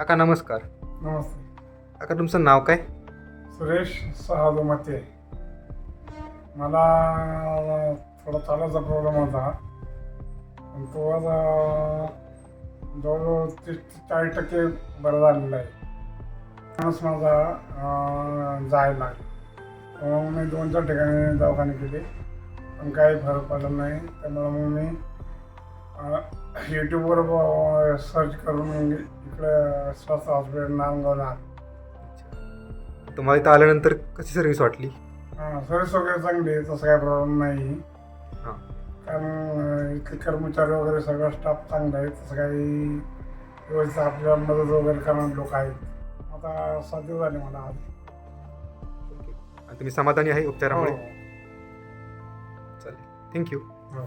काका नमस्कार. नमस्ते. काका तुमचं नाव काय? सुरेश सहादुमते. मला थोडा चालायचा प्रॉब्लेम होता, पण तो आता जवळजवळ 30-40% बरा झालेला आहे. माणूस माझा जायला लागला. मग मी 2-4 ठिकाणी दवाखाने केले, पण काही फरक पडला नाही. त्यामुळं मग मी यूट्यूबवर सर्च करून इकडे स्वस्त हॉस्पिटल नांदगावला आलो. तुम्हाला इथं आल्यानंतर कशी सर्व्हिस वाटली? सर्विस वगैरे चांगली आहे, तसं काही प्रॉब्लेम नाही. हां. कारण इथले कर्मचारी वगैरे सगळा स्टाफ चांगला आहे, तसं काही व्यवस्थित आपल्याला मदत वगैरे करणारे लोक आहेत. आता साध्य झाले मला आज. आणि तुम्ही समाधानी आहे उपचारामुळे? हो. चालेल, थँक्यू. हो.